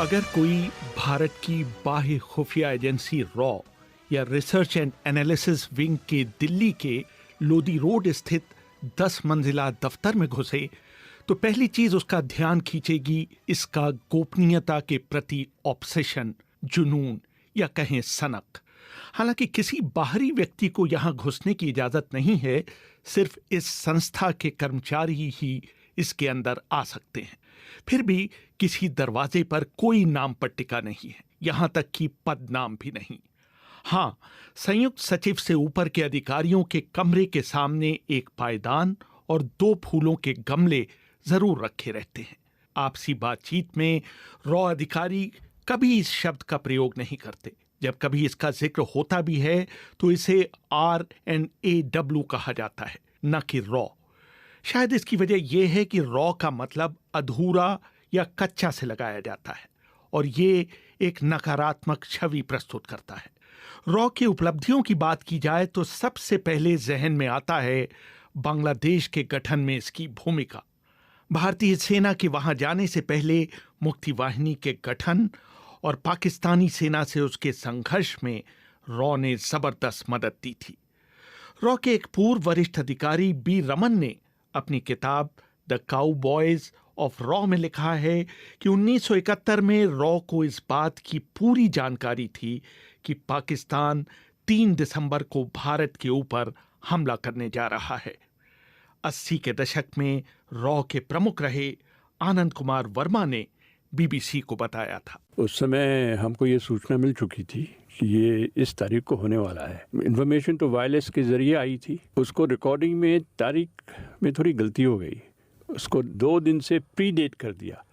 अगर कोई भारत की बाह्य खुफिया एजेंसी रॉ या रिसर्च एंड एनालिसिस विंग के दिल्ली के लोधी रोड स्थित 10 मंजिला दफ्तर में घुसे तो पहली चीज उसका ध्यान खींचेगी इसका गोपनीयता के प्रति ऑब्सेशन, जुनून या कहें सनक। हालांकि किसी बाहरी व्यक्ति को यहां घुसने की इजाजत नहीं है, सिर्फ इस संस्था के कर्मचारी ही इसके अंदर आ सकते हैं। फिर भी किसी दरवाजे पर कोई नाम पट्टिका नहीं है, यहां तक कि पद नाम भी नहीं। हाँ, संयुक्त सचिव से ऊपर के अधिकारियों के कमरे के सामने एक पायदान और 2 फूलों के गमले जरूर रखे रहते हैं। आपसी बातचीत में रॉ अधिकारी कभी इस शब्द का प्रयोग नहीं करते। जब कभी इसका जिक्र होता भी है तो इसे RNAW कहा जाता है, न कि रॉ। शायद इसकी वजह यह है कि रॉ का मतलब अधूरा या कच्चा से लगाया जाता है और ये एक नकारात्मक छवि प्रस्तुत करता है। रॉ की उपलब्धियों की बात की जाए तो सबसे पहले जहन में आता है बांग्लादेश के गठन में इसकी भूमिका। भारतीय सेना के वहां जाने से पहले मुक्ति वाहिनी के गठन और पाकिस्तानी सेना से उसके संघर्ष में रॉ ने जबरदस्त मदद दी थी। रॉ के एक पूर्व वरिष्ठ अधिकारी बी रमन ने अपनी किताब द काउबॉयज ऑफ रॉ में लिखा है कि 1971 में रॉ को इस बात की पूरी जानकारी थी कि पाकिस्तान 3 दिसंबर को भारत के ऊपर हमला करने जा रहा है। 80 के दशक में रॉ के प्रमुख रहे आनंद कुमार वर्मा ने BBC को बताया था। उस समय हमको ये सूचना मिल चुकी थी कि ये इस तारीख को होने वाला है। इन्फॉर्मेशन तो वायरलेस के जरिए आई थी। उसको रिकॉर्डिंग में तारीख में थोड़ी गलती हो गई, उसको 2 दिन से प्री डेट कर दिया।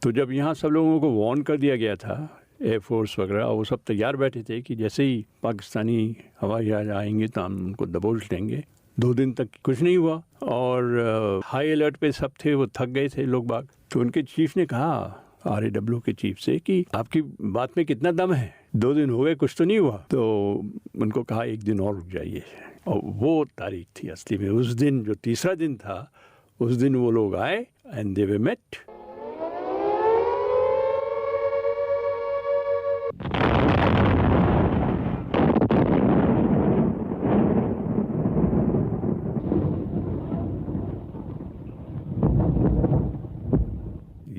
तो जब यहाँ सब लोगों को वार्न कर दिया गया था, एयरफोर्स वगैरह वो सब तैयार बैठे थे कि जैसे ही पाकिस्तानी हवाई जहाज आएंगे तो हम उनको दबोच लेंगे। 2 दिन तक कुछ नहीं हुआ और हाई अलर्ट पे सब थे, वो थक गए थे लोग बाग। तो उनके चीफ ने कहा RAW के चीफ से कि आपकी बात में कितना दम है, 2 दिन हो गए कुछ तो नहीं हुआ। तो उनको कहा 1 दिन और रुक जाइए। और वो तारीख थी असली में उस दिन, जो तीसरा दिन था, उस दिन वो लोग आए एंड दे वर मेट।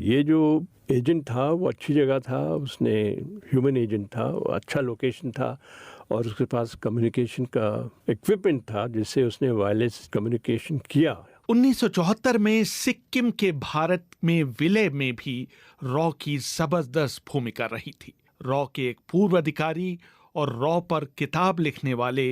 ये जो एजेंट था वो अच्छी जगह था, उसने ह्यूमन एजेंट था, अच्छा लोकेशन था और उसके पास कम्युनिकेशन का इक्विपमेंट था जिससे उसने वायरलेस कम्युनिकेशन किया। 1974 में सिक्किम के भारत में विलय में भी रॉ की जबरदस्त भूमिका रही थी। रॉ के एक पूर्व अधिकारी और रॉ पर किताब लिखने वाले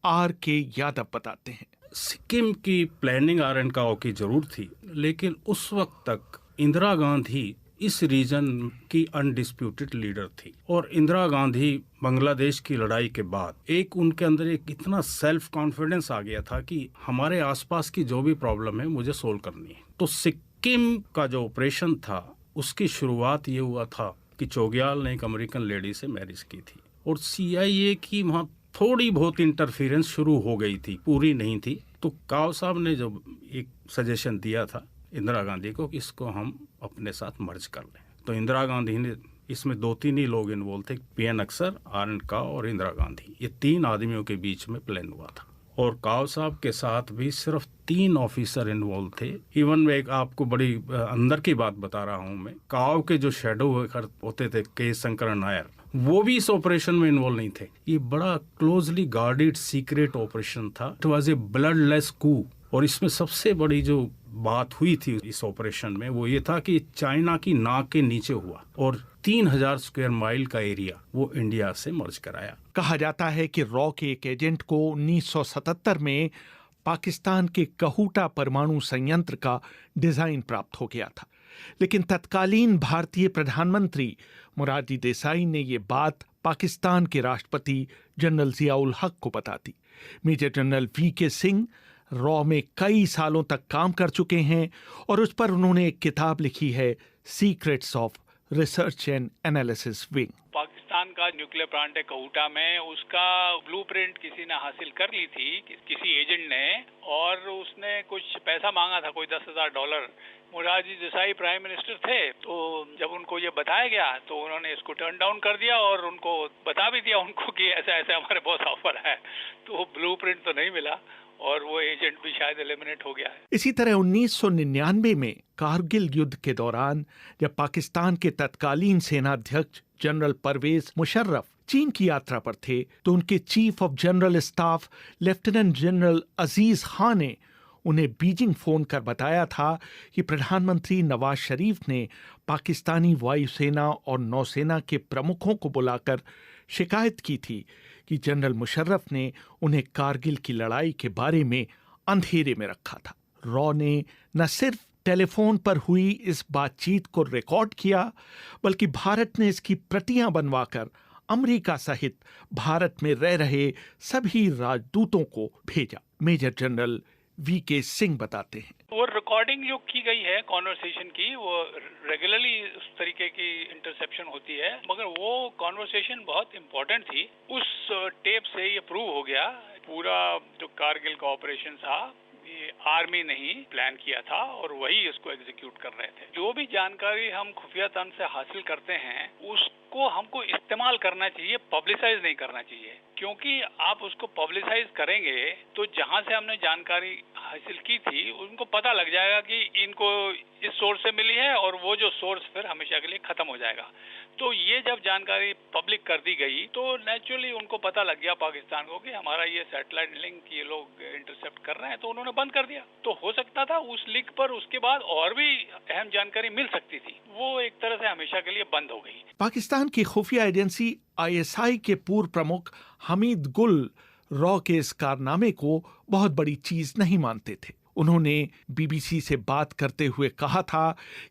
RK यादव बताते हैं। सिक्किम की प्लानिंग RNAW की जरूर थी, लेकिन उस वक्त तक इंदिरा गांधी इस रीजन की अनडिस्प्यूटेड लीडर थी और इंदिरा गांधी बांग्लादेश की लड़ाई के बाद एक उनके अंदर एक इतना सेल्फ कॉन्फिडेंस आ गया था कि हमारे आसपास की जो भी प्रॉब्लम है मुझे सोल्व करनी है। तो सिक्किम का जो ऑपरेशन था उसकी शुरुआत ये हुआ था कि चौग्याल ने एक अमेरिकन लेडी से मैरिज की थी और CIA की वहाँ थोड़ी बहुत इंटरफेरेंस शुरू हो गई थी, पूरी नहीं थी। तो काव साहब ने जो एक सजेशन दिया था इंदिरा गांधी को कि इसको हम अपने साथ मर्ज कर लें। तो इंदिरा गांधी ने, इसमें 2-3 ही लोग इन्वॉल्व थे, PN अक्सर, RN काव और इंदिरा गांधी, ये 3 आदमियों के बीच में प्लान हुआ था। और काव साहब के साथ भी सिर्फ 3 ऑफिसर इन्वॉल्व थे। इवन मैं एक आपको बड़ी अंदर की बात बता रहा हूँ, मैं काव के जो शेडो होते थे के शंकर नायर, वो भी इस ऑपरेशन में इन्वॉल्व नहीं थे। ये बड़ा क्लोजली गार्डेड सीक्रेट ऑपरेशन था। इट वाज ए ब्लडलेस कू। और इसमें सबसे बड़ी जो बात हुई थी इस ऑपरेशन में वो ये था कि चाइना की नाक के नीचे हुआ और 3000 स्क्वायर माइल का एरिया वो इंडिया से मर्ज कराया। कहा जाता है कि रॉ के एक एजेंट को 1977 में पाकिस्तान के कहूटा परमाणु संयंत्र का डिजाइन प्राप्त हो गया था, लेकिन तत्कालीन भारतीय प्रधानमंत्री मोरारजी देसाई ने ये बात पाकिस्तान के राष्ट्रपति जनरल जियाउल हक को बता दी। मेजर जनरल VK सिंह रॉ में कई सालों तक काम कर चुके हैं और उस पर उन्होंने एक किताब लिखी है, secrets of research and analysis wing. Pakistan का न्यूक्लियर प्लांट है कहूटा में, उसका ब्लूप्रिंट किसी ने हासिल कर ली थी, किसी एजेंट ने, और उसने कुछ पैसा मांगा था, कोई $10,000, मोरारजी देसाई प्राइम मिनिस्टर थे, तो जब उनको ये बताया गया तो उन्होंने इसको टर्न डाउन कर दिया और उनको बता भी दिया उनको कि ऐसा ऐसा हमारे बहुत ऑफर है। तो ब्लूप्रिंट तो नहीं मिला और वो एजेंट भी शायद एलिमिनेट हो गया है। इसी तरह 1999 में कारगिल युद्ध के दौरान जब पाकिस्तान के तत्कालीन सेनाध्यक्ष जनरल परवेज मुशर्रफ चीन की यात्रा पर थे तो उनके chief of general staff lieutenant general Aziz Khan ने उन्हें बीजिंग फोन कर बताया था कि प्रधानमंत्री नवाज शरीफ ने पाकिस्तानी वायुसेना और नौसेना के प्रमुखों को बुलाकर शिकायत की थी कि जनरल मुशर्रफ ने उन्हें कारगिल की लड़ाई के बारे में अंधेरे में रखा था। रॉ ने न सिर्फ टेलीफोन पर हुई इस बातचीत को रिकॉर्ड किया, बल्कि भारत ने इसकी प्रतियां बनवाकर अमेरिका सहित भारत में रह रहे सभी राजदूतों को भेजा। Major general VK. सिंह बताते हैं, वो रिकॉर्डिंग जो की गई है कॉन्वर्सेशन की, वो रेगुलरली उस तरीके की इंटरसेप्शन होती है, मगर वो कॉन्वर्सेशन बहुत इम्पोर्टेंट थी। उस टेप से ये प्रूव हो गया पूरा जो कारगिल का ऑपरेशन था ये आर्मी ने ही प्लान किया था और वही इसको एग्जीक्यूट कर रहे थे। जो भी जानकारी हम खुफिया तंत्र से हासिल करते हैं उसको हमको इस्तेमाल करना चाहिए, पब्लिसाइज नहीं करना चाहिए, क्योंकि आप उसको पब्लिसाइज करेंगे तो जहां से हमने जानकारी हासिल की थी उनको पता लग जाएगा कि इनको इस सोर्स से मिली है और वो जो सोर्स फिर हमेशा के लिए खत्म हो जाएगा। तो ये जब जानकारी पब्लिक कर दी गई तो नेचुरली उनको पता लग गया पाकिस्तान को कि हमारा ये सैटेलाइट लिंक ये लोग इंटरसेप्ट कर रहे हैं, तो उन्होंने बंद कर दिया। तो हो सकता था उस लिंक पर उसके बाद और भी अहम जानकारी मिल सकती थी, वो एक तरह से हमेशा के लिए बंद हो गई। पाकिस्तान की खुफिया एजेंसी ISI के पूर्व प्रमुख हमीद गुल रॉ के इस कारनामे को बहुत बड़ी चीज नहीं मानते थे। उन्होंने BBC से बात करते हुए कहा था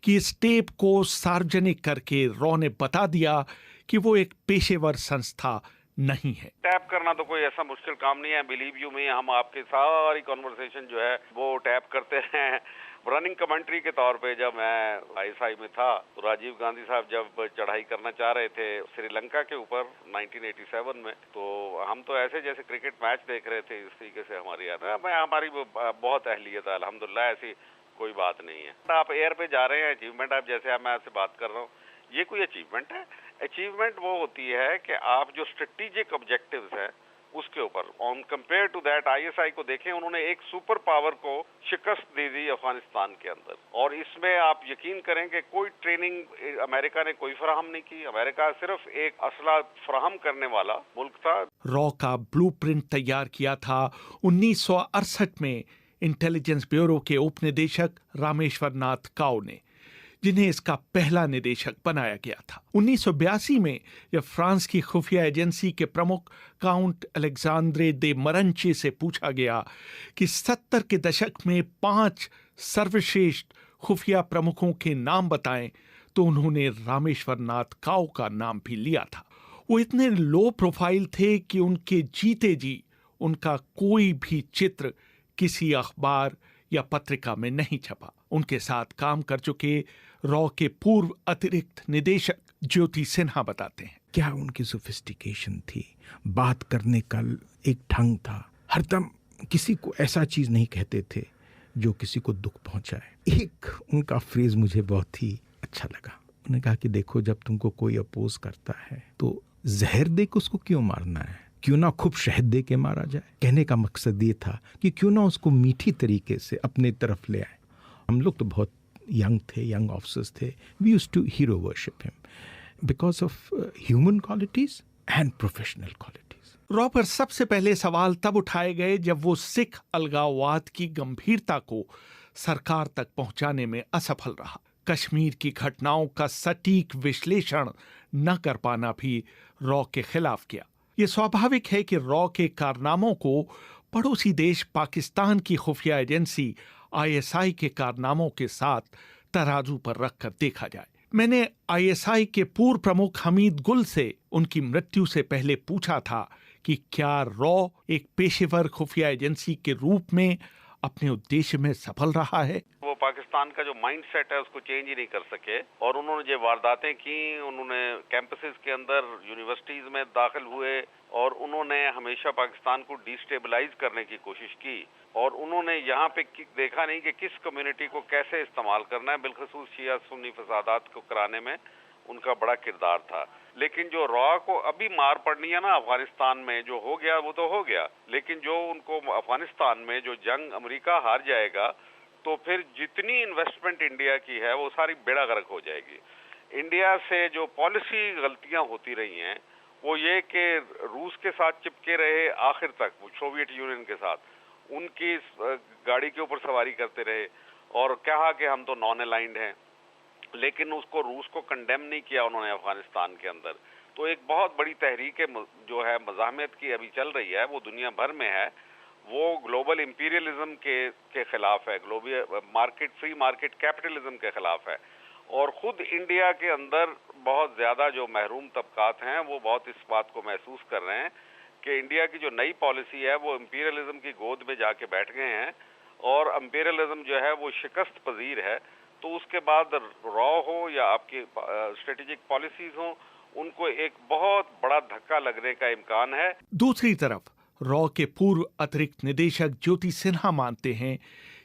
कि इस टेप को सार्वजनिक करके रॉ ने बता दिया कि वो एक पेशेवर संस्था नहीं है। टैप करना तो कोई ऐसा मुश्किल काम नहीं है। बिलीव यू मी, हम आपकी सारी कॉन्वर्सेशन जो है वो टैप करते हैं। रनिंग कमेंट्री के तौर पे जब मैं ISI में था तो राजीव गांधी साहब जब चढ़ाई करना चाह रहे थे श्रीलंका के ऊपर 1987 में, तो हम तो ऐसे जैसे क्रिकेट मैच देख रहे थे, इस तरीके से हमारी बहुत अहलियत है अल्हम्दुलिल्लाह, ऐसी कोई बात नहीं है। आप एयर पे जा रहे हैं, अचीवमेंट आप जैसे मैं आपसे बात कर रहा हूँ, ये कोई अचीवमेंट है? अचीवमेंट वो होती है कि आप जो स्ट्रेटेजिक ऑब्जेक्टिव्स हैं उसके ऊपर on compare to that ISI को देखें, उन्होंने एक सुपर पावर को शिकस्त दे दी अफगानिस्तान के अंदर, और इसमें आप यकीन करें कि कोई ट्रेनिंग अमेरिका ने कोई फराहम नहीं की। अमेरिका सिर्फ एक असला फराहम करने वाला मुल्क था। रॉ का ब्लूप्रिंट तैयार किया था 1968 में इंटेलिजेंस ब्यूरो के उप निदेशक रामेश्वर नाथ काउ ने, जिन्हें इसका पहला निदेशक बनाया गया था। 1982 में जब फ्रांस की खुफिया एजेंसी के प्रमुख काउंट अलेक्जेंड्रे दे मरंचे से पूछा गया कि 70 के दशक में 5 सर्वश्रेष्ठ खुफिया प्रमुखों के नाम बताएं, तो उन्होंने रामेश्वर नाथ काउ का नाम भी लिया था। वो इतने लो प्रोफाइल थे कि उनके जीते जी उनका कोई भी चित्र किसी अखबार या पत्रिका में नहीं छपा। उनके साथ काम कर चुके रॉ के पूर्व अतिरिक्त निदेशक ज्योति सिन्हा बताते हैं, क्या उनकी सोफिस्टिकेशन थी, बात करने का एक ढंग था, हरदम किसी को ऐसा चीज नहीं कहते थे जो किसी को दुख पहुंचाए। एक उनका फ्रेज मुझे बहुत ही अच्छा लगा। उन्होंने कहा कि देखो, जब तुमको कोई अपोज करता है तो जहर दे के उसको क्यों मारना है, क्यों ना खूब शहद दे के मारा जाए। कहने का मकसद ये था कि क्यों ना उसको मीठी तरीके से अपने तरफ ले आए। हम लोग तो बहुत यंग थे, यंग ऑफिसर्स थे। We used to hero worship him because of human qualities and professional qualities. रॉ पर सबसे पहले सवाल तब उठाए गए जब वो सिख अलगाववाद की गंभीरता को सरकार तक पहुंचाने में असफल रहा। कश्मीर की घटनाओं का सटीक विश्लेषण न कर पाना भी रॉ के खिलाफ किया। ये स्वाभाविक है कि रॉ के कारनामों को पड़ोसी देश पाकिस्तान की खुफिया एजेंसी ISI के कारनामों के साथ तराजू पर रखकर देखा जाए। मैंने ISI के पूर्व प्रमुख हमीद गुल से उनकी मृत्यु से पहले पूछा था कि क्या रॉ एक पेशेवर खुफिया एजेंसी के रूप में अपने उद्देश्य में सफल रहा है। वो पाकिस्तान का जो माइंडसेट है उसको चेंज ही नहीं कर सके और उन्होंने जो वारदातें की, उन्होंने कैंपसेस के अंदर यूनिवर्सिटीज में दाखिल हुए और उन्होंने हमेशा पाकिस्तान को डिस्टेबलाइज करने की कोशिश की और उन्होंने यहाँ पे देखा नहीं कि किस कम्युनिटी को कैसे इस्तेमाल करना है, बिलखसूस शिया सुन्नी फसादात को कराने में उनका बड़ा किरदार था। लेकिन जो रॉ को अभी मार पड़नी है ना अफगानिस्तान में, जो हो गया वो तो हो गया, लेकिन जो उनको अफगानिस्तान में जो जंग अमेरिका हार जाएगा तो फिर जितनी इन्वेस्टमेंट इंडिया की है वो सारी बेड़ा गर्क हो जाएगी। इंडिया से जो पॉलिसी गलतियां होती रही हैं वो ये कि रूस के साथ चिपके रहे आखिर तक, सोवियत यूनियन के साथ उनकी गाड़ी के ऊपर सवारी करते रहे और कहा कि हम तो नॉन अलाइंड हैं, लेकिन उसको रूस को कंडेम नहीं किया उन्होंने अफगानिस्तान के अंदर। तो एक बहुत बड़ी तहरीक जो है मज़ाहमत की अभी चल रही है, वो दुनिया भर में है, वो ग्लोबल इंपीरियलिज्म के खिलाफ है, global market free market capitalism के खिलाफ है। और खुद इंडिया के अंदर बहुत ज़्यादा जो महरूम तबकात हैं वो बहुत इस बात को महसूस कर रहे हैं कि इंडिया की जो नई पॉलिसी है वो इंपीरियलिज्म की गोद में जाके बैठ गए हैं और इंपीरियलिज्म जो है वो शिकस्त पजीर है। तो उसके बाद रॉ हो या आपकी स्ट्रेटेजिक पॉलिसीज हो, उनको एक बहुत बड़ा धक्का लगने का इम्कान है। दूसरी तरफ रॉ के पूर्व अतिरिक्त निदेशक ज्योति सिन्हा मानते हैं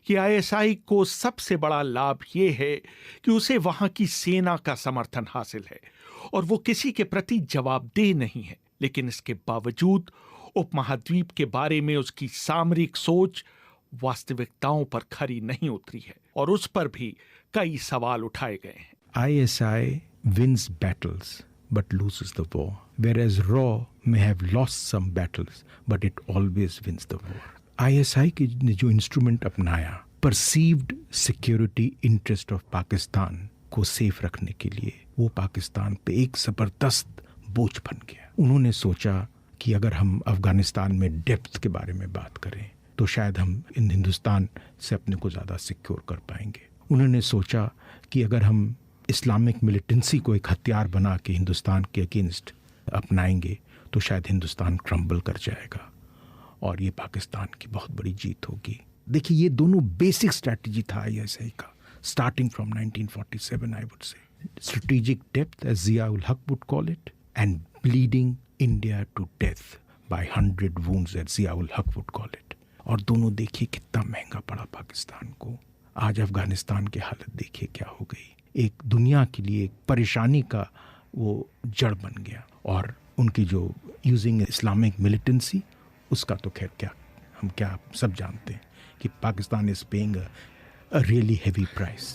कि आईएसआई को सबसे बड़ा लाभ ये है कि उसे वहां की सेना का समर्थन हासिल है और वो किसी के प्रति जवाबदेह नहीं है, लेकिन इसके बावजूद उपमहाद्वीप के बारे में उसकी सामरिक सोच वास्तविकताओं पर खरी नहीं उतरी है और उस पर भी कई सवाल उठाए गए हैं। ISI wins battles but loses the war, whereas RAW may have lost some battles but it always wins the war. ISI की ने जो इंस्ट्रूमेंट अपनाया perceived security interest of Pakistan को सेफ रखने के लिए, वो पाकिस्तान पे एक जबरदस्त बोझ बन गया। उन्होंने सोचा कि अगर हम अफगानिस्तान में डेप्थ के बारे में बात करें तो शायद हम इन हिंदुस्तान से अपने को ज़्यादा सिक्योर कर पाएंगे। उन्होंने सोचा कि अगर हम इस्लामिक मिलिटेंसी को एक हथियार बना के हिंदुस्तान के अगेंस्ट अपनाएंगे तो शायद हिंदुस्तान क्रम्बल कर जाएगा और ये पाकिस्तान की बहुत बड़ी जीत होगी। देखिए, ये दोनों बेसिक स्ट्रैटेजी था आईएसआई का, starting from 1947 I would say. Strategic depth as Zia ul Haq would call it and bleeding India to death by 100 wounds as Zia ul Haq would call it. और दोनों देखिए कितना महंगा पड़ा पाकिस्तान को। आज अफगानिस्तान की हालत देखिए क्या हो गई, एक दुनिया के लिए एक परेशानी का वो जड़ बन गया। और उनकी जो यूजिंग इस्लामिक मिलिटेंसी, उसका तो खैर क्या हम क्या सब जानते हैं कि Pakistan is paying a really heavy price.